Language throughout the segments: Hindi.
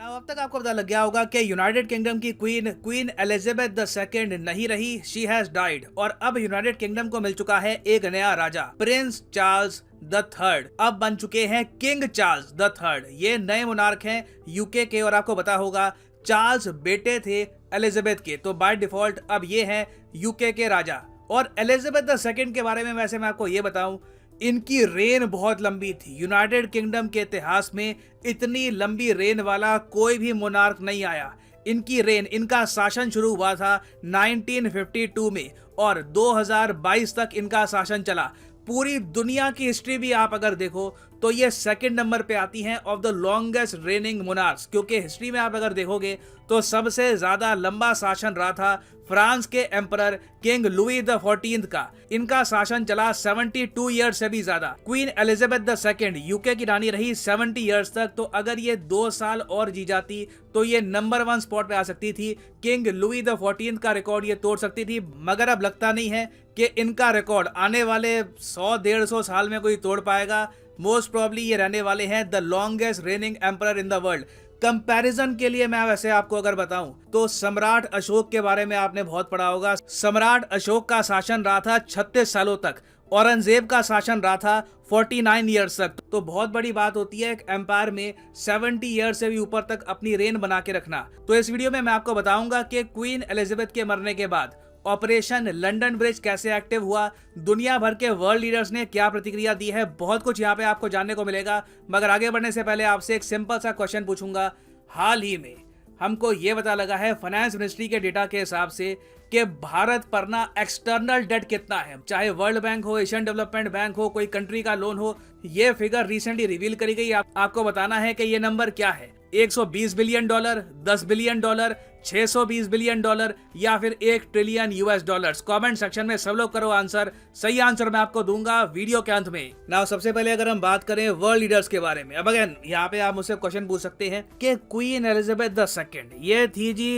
अब तक आपको पता लग गया होगा कि यूनाइटेड किंगडम की क्वीन एलिजाबेथ द सेकेंड नहीं रही, शी हैज डाइड। और अब यूनाइटेड किंगडम को मिल चुका है एक नया राजा, प्रिंस चार्ल्स द थर्ड। अब बन चुके हैं किंग चार्ल्स द थर्ड। ये नए मोनार्क हैं यूके के। और आपको पता होगा चार्ल्स बेटे थे एलिजाबेथ के, तो बाय डिफॉल्ट अब ये हैं यूके के राजा। और एलिजाबेथ द सेकेंड के बारे में वैसे मैं आपको ये बताऊं, इनकी रेन बहुत लंबी थी। यूनाइटेड किंगडम के इतिहास में इतनी लंबी रेन वाला कोई भी मोनार्क नहीं आया। इनकी रेन, इनका शासन शुरू हुआ था 1952 में और 2022 तक इनका शासन चला। पूरी दुनिया की हिस्ट्री भी आप अगर देखो तो ये सेकंड नंबर पे आती हैं of the longest raining monarchs, क्योंकि हिस्ट्री में आप अगर देखोगे तो सबसे ज्यादा लंबा शासन रहा था फ्रांस के एम्परर किंग लुई द 14 का। इनका शासन चला 72 ईयर्स से भी ज्यादा। Queen Elizabeth the second UK की रानी रही 70 ईयर्स तक। तो अगर ये 2 साल और जी जाती तो ये नंबर 1 स्पॉट पे आ सकती थी। किंग लुई द 14 का रिकॉर्ड ये तोड़ सकती थी, मगर अब लगता नहीं है कि इनका रिकॉर्ड आने वाले 100-150 साल में कोई तोड़ पाएगा। मोस्ट प्रोबेबली ये रहने वाले हैं the longest raining emperor in the world. Comparison के लिए मैं वैसे आपको अगर बताऊं तो सम्राट अशोक के बारे में आपने बहुत पढ़ा होगा। सम्राट अशोक का शासन रहा था 36 सालों तक। औरंगजेब का शासन रहा था 49 ईयर्स तक। तो बहुत बड़ी बात होती है एक एम्पायर में 70 ईयर्स से भी ऊपर तक अपनी रेन बना के रखना। तो इस वीडियो में मैं आपको बताऊंगा कि क्वीन एलिजाबेथ के मरने के बाद ऑपरेशन लंदन ब्रिज कैसे एक्टिव हुआ, दुनिया भर के वर्ल्ड लीडर्स ने क्या प्रतिक्रिया दी है। बहुत कुछ यहाँ पे आपको जानने को मिलेगा। मगर आगे बढ़ने से पहले आपसे एक सिंपल सा क्वेश्चन पूछूंगा। हाल ही में हमको ये पता लगा है फाइनेंस मिनिस्ट्री के डेटा के हिसाब से कि भारत पर ना एक्सटर्नल डेट कितना है, चाहे वर्ल्ड बैंक हो, एशियन डेवलपमेंट बैंक हो, कोई कंट्री का लोन हो। ये फिगर रिसेंटली रिवील करी गई। आपको बताना है कि ये नंबर क्या है। 120 billion dollar, 10 billion dollar, 620 billion dollar या फिर 1 trillion US dollars. Comment section में सब लोग करो आंसर। सही आंसर मैं आपको दूंगा वीडियो के अंत में। नाउ सबसे पहले अगर हम बात करें वर्ल्ड लीडर्स के बारे में, अब अगेन यहाँ पे आप मुझसे क्वेश्चन पूछ सकते हैं कि क्वीन एलिजाबेथ द सेकेंड ये थी जी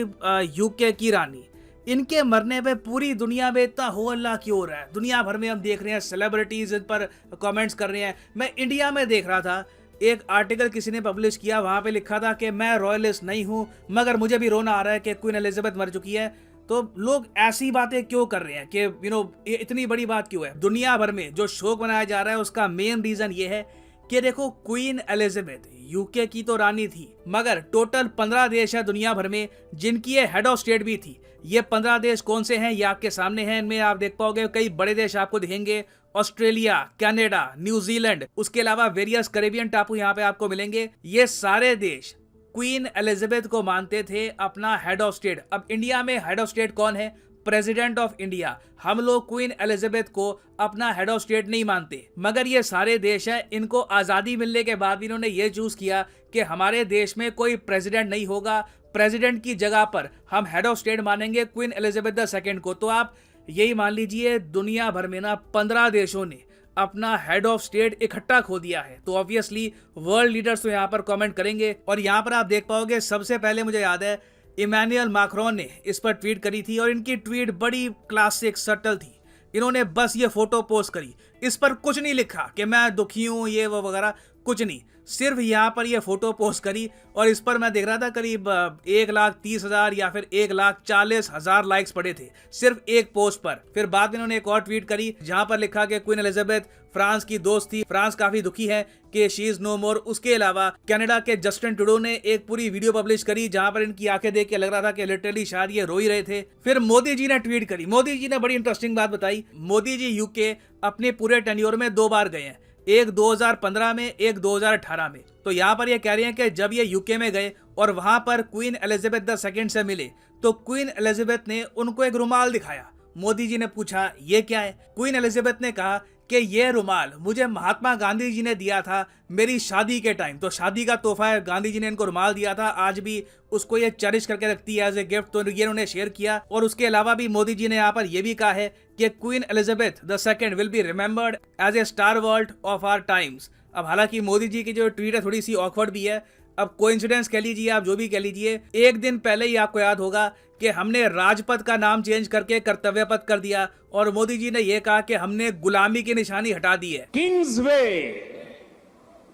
यूके की रानी। इनके मरने पे पूरी दुनिया में इतना हो अल्लाह क्यों हो रहा है। दुनिया भर में हम देख रहे हैं सेलिब्रिटीज इन पर कमेंट्स कर रहे हैं। मैं इंडिया में देख रहा था, एक आर्टिकल किसी ने पब्लिश किया, वहां पे लिखा था कि मैं रॉयलिस्ट नहीं हूं मगर मुझे भी रोना आ रहा है कि क्वीन एलिजाबेथ मर चुकी है। तो लोग ऐसी बातें क्यों कर रहे हैं कि ये इतनी बड़ी बात क्यों है। दुनिया भर में जो शोक मनाया जा रहा है उसका मेन रीजन ये है कि देखो क्वीन एलिजाबेथ यूके की तो रानी थी, मगर टोटल 15 देश है दुनिया भर में जिनकी ये हेड ऑफ स्टेट भी थी। ये 15 देश कौन से हैं ये आपके सामने हैं। इनमें आप देख पाओगे कई बड़े देश आपको दिखेंगे, ऑस्ट्रेलिया, कनाडा, न्यूजीलैंड, उसके अलावा वेरियस कैरेबियन टापू यहाँ पे आपको मिलेंगे। ये सारे देश क्वीन एलिजाबेथ को मानते थे अपना हेड ऑफ स्टेट। अब इंडिया में हेड ऑफ स्टेट कौन है? President of India. हम लोग क्वीन एलिजाबेथ को अपना हेड ऑफ स्टेट नहीं मानते, मगर ये सारे देश हैं, इनको आजादी मिलने के बाद भी इन्होंने ये चूज किया कि हमारे देश में कोई प्रेसिडेंट नहीं होगा, प्रेसिडेंट की जगह पर हम हेड ऑफ स्टेट मानेंगे क्वीन एलिजाबेथ द सेकेंड को। तो आप यही मान लीजिए दुनिया भर में ना 15 देशों ने अपना हेड ऑफ स्टेट इकट्ठा खो दिया है। तो ऑब्वियसली वर्ल्ड लीडर्स तो यहाँ पर कमेंट करेंगे। और यहाँ पर आप देख पाओगे सबसे पहले मुझे याद है इमैनुअल मैक्रोन ने इस पर ट्वीट करी थी और इनकी ट्वीट बड़ी क्लासिक सटल थी। इन्होंने बस ये फोटो पोस्ट करी, इस पर कुछ नहीं लिखा कि मैं दुखी हूं ये वो वगैरह, कुछ नहीं, सिर्फ यहाँ पर ये फोटो पोस्ट करी। और इस पर मैं देख रहा था करीब 1,30,000 या फिर 1,40,000 लाइक्स पड़े थे सिर्फ एक पोस्ट पर। फिर बाद में इन्होंने एक और ट्वीट करी जहां पर लिखा कि क्वीन एलिजाबेथ फ्रांस की दोस्त थी, फ्रांस काफी दुखी है कि शी इज नो मोर। उसके अलावा कनाडा के जस्टिन ट्रूडो ने एक पूरी वीडियो पब्लिश करी जहां पर इनकी आंखें देख के लग रहा था कि लिटरली शायद ये रो ही रहे थे। फिर मोदी जी ने ट्वीट करी। मोदी जी ने बड़ी इंटरेस्टिंग बात बताई। मोदी जी यूके अपने पूरे टेन्योर में 2 बार गए हैं, एक 2015 में, एक 2018 में। तो यहाँ पर ये कह रहे हैं कि जब ये यूके में गए और वहां पर क्वीन एलिजाबेथ द सेकेंड से मिले तो क्वीन एलिजाबेथ ने उनको एक रुमाल दिखाया। मोदी जी ने पूछा ये क्या है? क्वीन एलिजाबेथ ने कहा कि ये रुमाल मुझे महात्मा गांधी जी ने दिया था मेरी शादी के टाइम। तो शादी का तोहफा है, गांधी जी ने इनको रुमाल दिया था, आज भी उसको ये चेरिश करके रखती है एज ए गिफ्ट। तो ये उन्होंने शेयर किया। और उसके अलावा भी मोदी जी ने यहाँ पर यह भी कहा है कि Queen Elizabeth the second will be remembered as a star world of our times. अब हालांकि मोदी जी की जो ट्वीट है थोड़ी सी ऑकवर्ड भी है। अब कोइंसिडेंस कह लीजिए, आप जो भी कह लीजिए, एक दिन पहले ही आपको याद होगा कि हमने राजपथ का नाम चेंज करके कर्तव्य पथ कर दिया और मोदी जी ने यह कहा कि हमने गुलामी की निशानी हटा दी है। किंग्स वे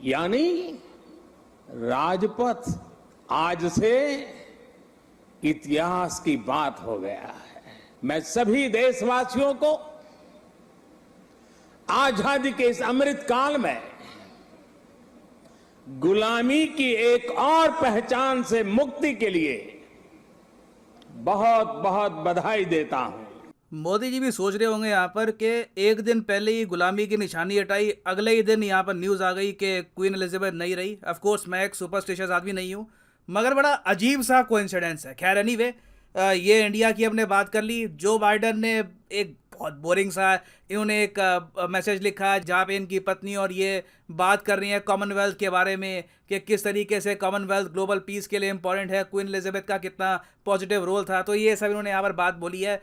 यानी राजपथ आज से इतिहास की बात हो गया है। मैं सभी देशवासियों को आजादी के इस अमृत काल में गुलामी की एक और पहचान से मुक्ति के लिए बहुत बहुत बधाई देता हूं। मोदी जी भी सोच रहे होंगे यहाँ पर कि एक दिन पहले ही गुलामी की निशानी हटाई, अगले ही दिन यहाँ पर न्यूज़ आ गई कि क्वीन एलिजाबेथ नहीं रही। ऑफ कोर्स मैं एक सुपरस्टिशियस आदमी नहीं हूँ, मगर बड़ा अजीब सा कोइंसिडेंस है। खैर एनीवे, ये इंडिया की हमने बात कर ली। जो बाइडन ने एक बहुत बोरिंग सा, इन्होंने एक मैसेज लिखा जहाँ पे इनकी पत्नी और ये बात कर रही है कॉमनवेल्थ के बारे में कि किस तरीके से कॉमनवेल्थ ग्लोबल पीस के लिए इंपॉर्टेंट है, क्वीन एलिजाबेथ का कितना पॉजिटिव रोल था। तो ये सब इन्होंने यहाँ पर बात बोली है।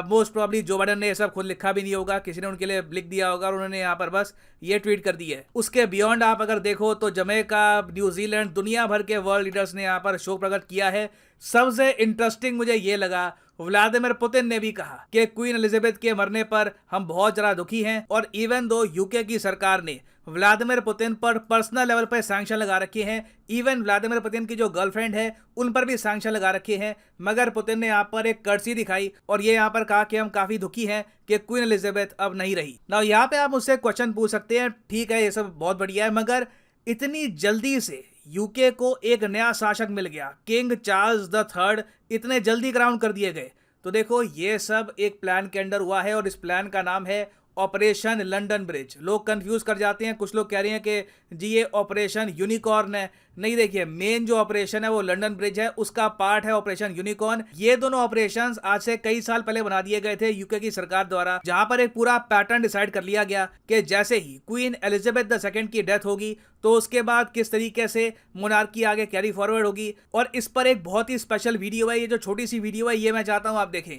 मोस्ट प्रॉब्ली जो बाइडन ने ये सब खुद लिखा भी नहीं होगा, किसी ने उनके लिए लिख दिया होगा और उन्होंने यहाँ पर बस ये ट्वीट कर दी है। उसके बियॉन्ड आप अगर देखो तो जमैका, न्यूजीलैंड, दुनिया भर के वर्ल्ड लीडर्स ने यहाँ पर शोक प्रकट किया है। सबसे इंटरेस्टिंग मुझे ये लगा, व्लादिमीर पुतिन ने भी कहा कि क्वीन एलिजाबेथ के मरने पर हम बहुत ज़्यादा दुखी हैं और इवन दो यूके की सरकार ने व्लादिमीर पुतिन पर पर्सनल लेवल पर सैंक्शन लगा रखे हैं, इवन व्लादिमीर पुतिन की जो गर्लफ्रेंड है उन पर भी सैंक्शन लगा रखे हैं, मगर पुतिन ने यहाँ पर एक कर्सी दिखाई और ये यहाँ पर कहा कि हम काफ़ी दुखी हैं कि क्वीन एलिजाबेथ अब नहीं रही। ना यहाँ पे आप मुझसे क्वेश्चन पूछ सकते हैं, ठीक है ये सब बहुत बढ़िया है, मगर इतनी जल्दी से यूके को एक नया शासक मिल गया, किंग चार्ल्स द थर्ड, इतने जल्दी क्राउन कर दिए गए। तो देखो ये सब एक प्लान के अंडर हुआ है और इस प्लान का नाम है ऑपरेशन लंदन ब्रिज। लोग कंफ्यूज कर जाते हैं, कुछ लोग कह रहे हैं कि जी ये ऑपरेशन यूनिकॉर्न है। नहीं, देखिए मेन जो ऑपरेशन है वो लंदन ब्रिज है, उसका पार्ट है ऑपरेशन यूनिकॉर्न। ये दोनों ऑपरेशंस आज से कई साल पहले बना दिए गए थे यूके की सरकार द्वारा, जहां पर एक पूरा पैटर्न डिसाइड कर लिया गया कि जैसे ही क्वीन एलिजाबेथ द सेकंड की डेथ होगी तो उसके बाद किस तरीके से मोनार्की आगे कैरी फॉरवर्ड होगी। और इस पर एक बहुत ही स्पेशल वीडियो है, ये जो छोटी सी वीडियो है ये मैं चाहता हूँ आप देखें।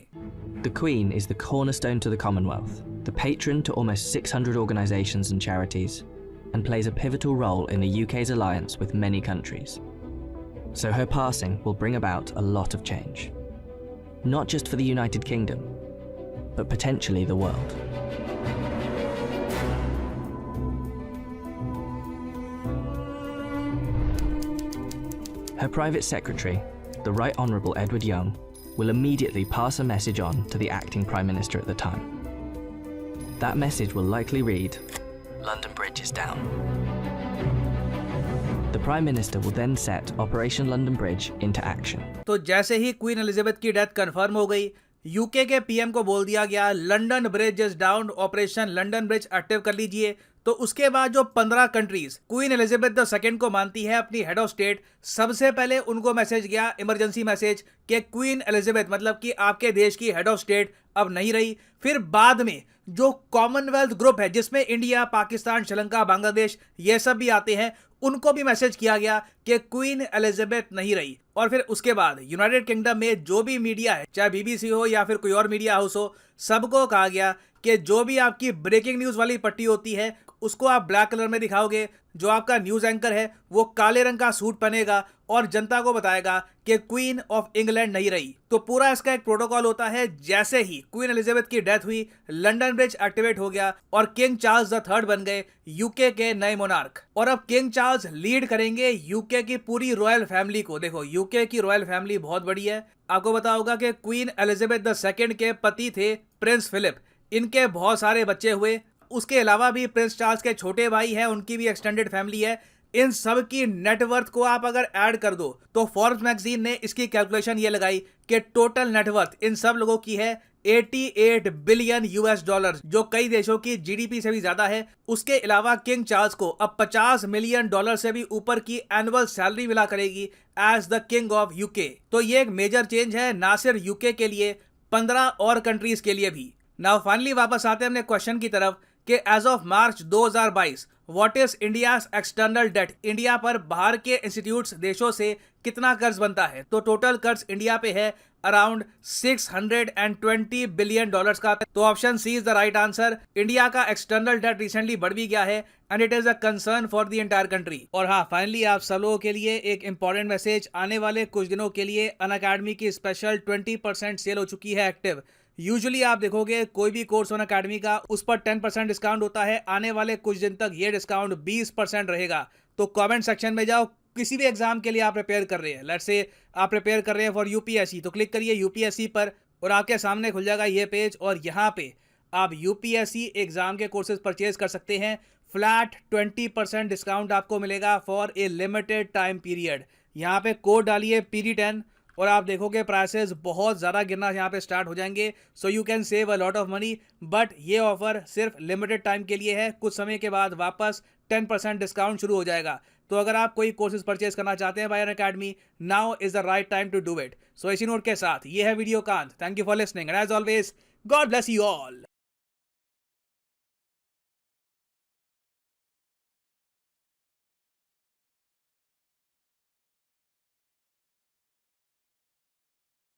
The Queen is the cornerstone to the Commonwealth, the patron to almost 600 organisations and charities, and plays a pivotal role in the UK's alliance with many countries. So her passing will bring about a lot of change, not just for the United Kingdom, but potentially the world. Her private secretary, the Right Honourable Edward Young, will immediately pass a message on to the acting Prime Minister at the time. That message will likely read, "London Bridge is down." The Prime Minister will then set Operation London Bridge into action. तो जैसे ही क्वीन एलिजाबेथ की डेथ कंफर्म हो गई, यूके के पीएम को बोल दिया गया London bridge is down, operation London bridge active कर लीजिए। तो उसके बाद जो 15 countries queen Elizabeth the second को मानती है अपनी हेड ऑफ स्टेट, सबसे पहले उनको मैसेज गया, इमरजेंसी मैसेज, कि क्वीन एलिजाबेथ मतलब कि आपके देश की हेड ऑफ स्टेट अब नहीं रही। फिर बाद में जो कॉमनवेल्थ ग्रुप है जिसमें इंडिया, पाकिस्तान, श्रीलंका, बांग्लादेश ये सब भी आते हैं, उनको भी मैसेज किया गया कि क्वीन एलिजाबेथ नहीं रही। और फिर उसके बाद यूनाइटेड किंगडम में जो भी मीडिया है, चाहे बीबीसी हो या फिर कोई और मीडिया हाउस हो, सबको कहा गया कि जो भी आपकी ब्रेकिंग न्यूज़ वाली पट्टी होती है उसको आप ब्लैक कलर में दिखाओगे, जो आपका न्यूज़ एंकर है वो काले रंग का सूट पहनेगा और जनता को बताएगा कि क्वीन ऑफ इंग्लैंड नहीं रही। तो पूरा इसका एक प्रोटोकॉल होता है। जैसे ही क्वीन एलिजाबेथ की डेथ हुई, लंदन ब्रिज एक्टिवेट हो गया और किंग चार्ल्स द थर्ड बन गए यूके के नए मोनार्क। और अब किंग चार्ल्स लीड करेंगे यूके की पूरी रॉयल फैमिली को। देखो यूके की रॉयल फैमिली बहुत बड़ी है। आपको पता होगा कि क्वीन एलिजाबेथ द सेकंड के पति थे प्रिंस फिलिप, इनके बहुत सारे बच्चे हुए। उसके अलावा भी प्रिंस चार्ल्स के छोटे भाई हैं, उनकी भी एक्सटेंडेड फैमिली है। इन सब की नेटवर्थ को आप अगर ऐड कर दो तो फोर्ब्स मैगजीन ने इसकी कैलकुलेशन ये लगाई कि टोटल नेटवर्थ इन सब लोगों की है 88 बिलियन यूएस डॉलर, जो कई देशों की जीडीपी से भी ज्यादा है। उसके अलावा किंग चार्ल्स को अब 50 मिलियन डॉलर से भी ऊपर की एनुअल सैलरी मिला करेगी as the king of UK. तो ये एक मेजर चेंज है, ना सिर्फ यूके के लिए, 15 और कंट्रीज के लिए भी। नाउ फाइनली वापस आते हैं अपने क्वेश्चन की तरफ कि as of March 2022 what is India's external debt. India पर बाहर के इंस्टीट्यूट्स, देशों से कितना कर्ज बनता है। तो टोटल कर्ज इंडिया पे है अराउंड 620 बिलियन डॉलर्स का। तो option C is the right answer. India का एक्सटर्नल डेट रिसेंटली बढ़ भी गया है and it is a concern for the entire country. और हाँ, फाइनली आप सब लोगों के लिए एक इंपॉर्टेंट मैसेज, आने वाले कुछ दिनों के लिए अनअकैडमी की स्पेशल 20% सेल हो चुकी है एक्टिव। यूजुअली आप देखोगे कोई भी कोर्स ऑन अकेडमी का उस पर 10% डिस्काउंट होता है, आने वाले कुछ दिन तक ये डिस्काउंट 20% रहेगा। तो कमेंट सेक्शन में जाओ, किसी भी एग्जाम के लिए आप प्रिपेयर कर रहे हैं, लेट्स से आप प्रिपेयर कर रहे हैं फॉर यूपीएससी, तो क्लिक करिए यूपीएससी पर और आपके सामने खुल जाएगा ये पेज और यहाँ पे आप यूपीएससी एग्जाम के कोर्सेज परचेज कर सकते हैं। फ्लैट 20% डिस्काउंट आपको मिलेगा for a limited time period. यहाँ पे कोड डालिए PD10 और आप देखोगे प्राइसेस बहुत ज़्यादा गिरना यहाँ पे स्टार्ट हो जाएंगे। So you can save a lot of money, but ये ऑफर सिर्फ लिमिटेड टाइम के लिए है। कुछ समय के बाद वापस 10% डिस्काउंट शुरू हो जाएगा। तो अगर आप कोई कोर्सेज परचेज करना चाहते हैं by Unacademy, now is the right time to do it. So इसी नोट के साथ ये है वीडियो कांत। Thank you for listening and as always God bless you all.